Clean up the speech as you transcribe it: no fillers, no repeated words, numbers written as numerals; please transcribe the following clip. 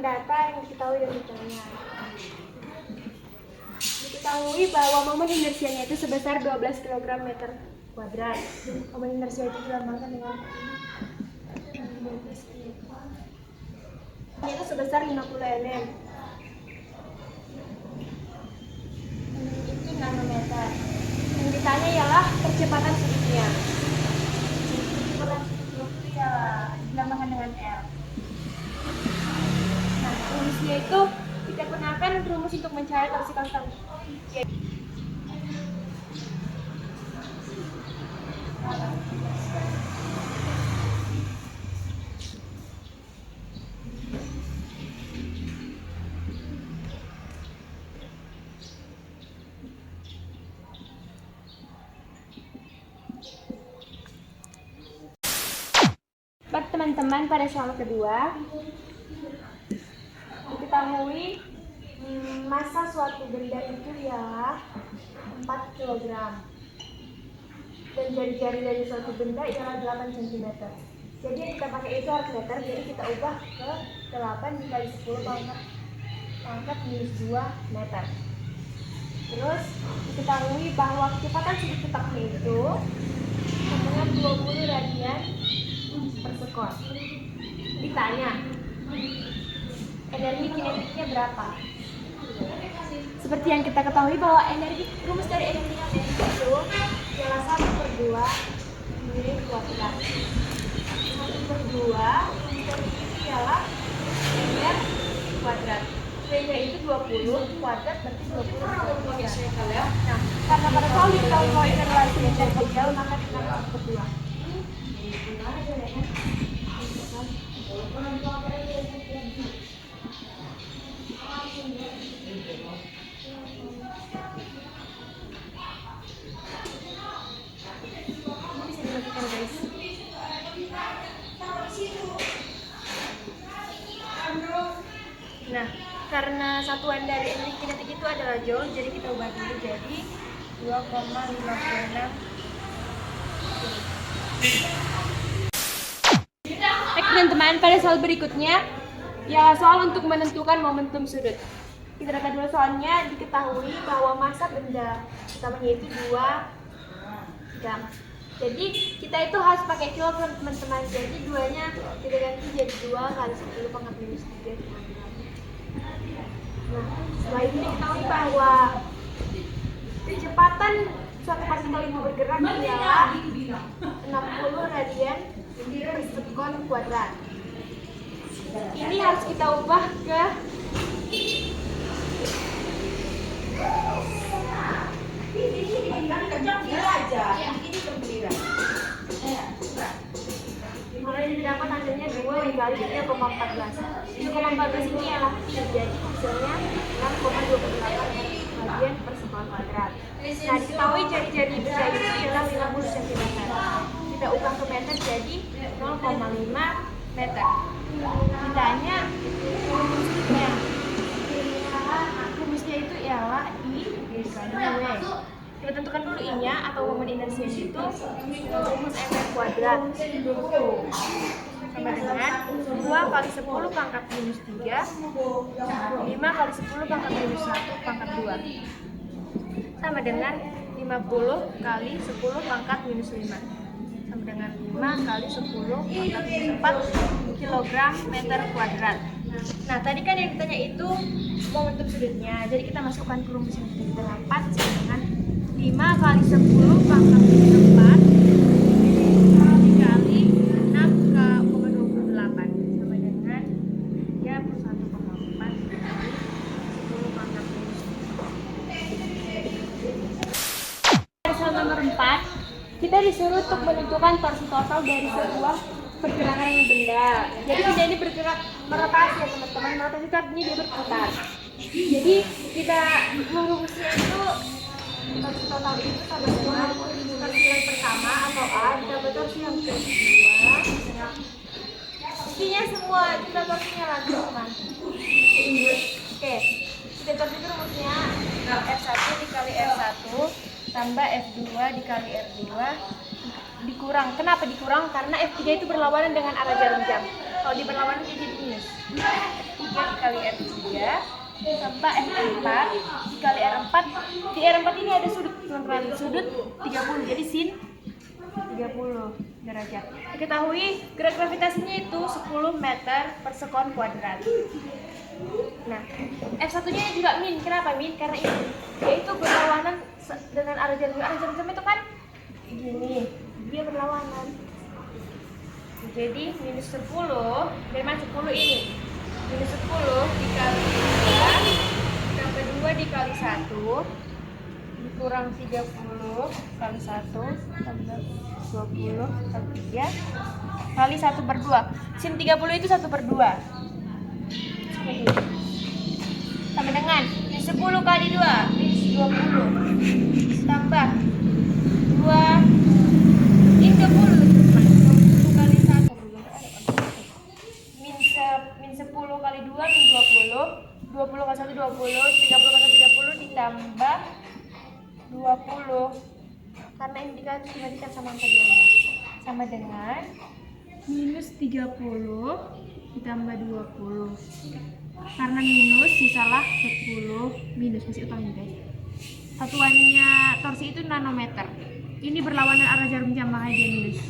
data yang diketahui dan detailnya. Diketahui bahwa momen inersianya itu sebesar 12 kg meter kuadrat. Momen inersia itu dilambangkan dengan itu sebesar 50 nm. Itu nanometer. Yang ditanya ialah percepatan sudutnya. Percepatan sudut itu ya dilambangkan dengan L. Nah, rumusnya itu kita gunakan rumus untuk mencari torsi konstan. Teman-teman, pada soal kedua diketahui massa suatu benda itu ialah 4 kg dan jari-jari dari suatu benda ialah 8 cm. Jadi yang kita pakai itu harus meter, jadi kita ubah ke 8 dikali 10 pangkat minus 2 meter. Terus diketahui bahwa kecepatan sudut letaknya itu sama 20 radian per sekon. Ditanya energi kinetiknya berapa? Seperti yang kita ketahui bahwa rumus dari energi kinetik itu ialah 1/2 V kuadrat. 1/2 itu ialah meter kuadrat. V-nya itu 20 kuadrat berarti 20 kuadrat. Nah, karena pada soal diketahui bahwa ini adalah meter kecil, maka kita 1/2. Nah, karena satuan dari energi kinetik itu adalah joule, jadi kita ubah dulu jadi 2,56. Baik teman-teman, pada soal berikutnya ya soal untuk menentukan momentum sudut. Kita lihat dulu soalnya. Diketahui bahwa massa benda utamanya itu 2 gram. Jadi kita itu harus pakai kilogram teman-teman. Jadi 2-nya kita ganti jadi 2 kali 10 pangkat minus 3 kg. Nah, setelah itu diketahui bahwa kecepatan suatu partikel itu bergerak ialah 60 radian per sekon kuadrat. Ini harus kita ubah ke mulai didapat hasilnya 2 dikali 3,14. 3,14 ini ialah pi, jadi hasilnya 6,28 radian per sekon kuadrat. Nah, diketahui jari-jari benda itu ialah 50 cm. Kita ubah ke meter jadi 0,5 meter. Ditanya rumusnya itu ialah I dikali W. Kita tentukan dulu I-nya atau momen inersia itu rumus mv kuadrat sama dengan 2 kali 10 pangkat minus 3 5 kali 10 pangkat minus 1 pangkat 2 sama dengan 50 kali 10 pangkat minus 5 sama dengan 5 kali 10 pangkat minus 4 kilogram meter kuadrat. Nah, tadi kan yang ditanya itu momentum sudutnya, jadi kita masukkan ke rumus yang kita dapat sama dengan 5 kali 10 pangkat minus 4 dikali 6,28 sama dengan 31,4 dikali 10 pangkat minus 4. Soal nomor 4, kita disuruh untuk menentukan torsi total dari sebuah pergerakan benda. Jadi benda ini bergerak merotasi ya teman-teman, merotasi itu artinya dia berputar. Jadi kita rumusnya itu torsi total itu sama dengan torsi yang pertama atau A ditambah torsi yang kedua. Intinya semua kita torsinya lagi teman. Oke, kita torsi itu rumusnya F1 dikali R1 tambah F2 dikali R2 dikurang. Kenapa dikurang? Karena F3 itu berlawanan dengan arah jarum jam. Kalau di berlawanan jadi minus. Itu R3 dikali R3 tambah R4 dikali R4. Di R4 ini ada sudut teman-teman, sudut 30, jadi sin 30 derajat. Diketahui gerak gravitasinya itu 10 meter per sekon kuadrat. Nah, F1-nya juga min. Kenapa min? Karena ini yaitu berlawanan dengan arah jarum. Arah jarum itu kan gini, dia berlawanan. Jadi minus 10, dari mana 10 ini? Minus 10 dikali 2 tambah 2 dikali 1 dikurang 30 kali 1 tambah 20 kali 3 kali 1/2. Sin 30 itu 1/2. Sama dengan minus 10 kali 2 minus 20 tambah 2 min 20 kali 1 min 10 kali 2 min 20 kali 1 20 30 kali 1 30 ditambah 20 karena indikator dibandingkan sama angka 2 sama dengan minus 30 ditambah 20 karena minus sisalah 10 minus masih utangnya guys. Satuannya torsi itu nanometer, ini berlawanan arah jarum jam makanya dia minus.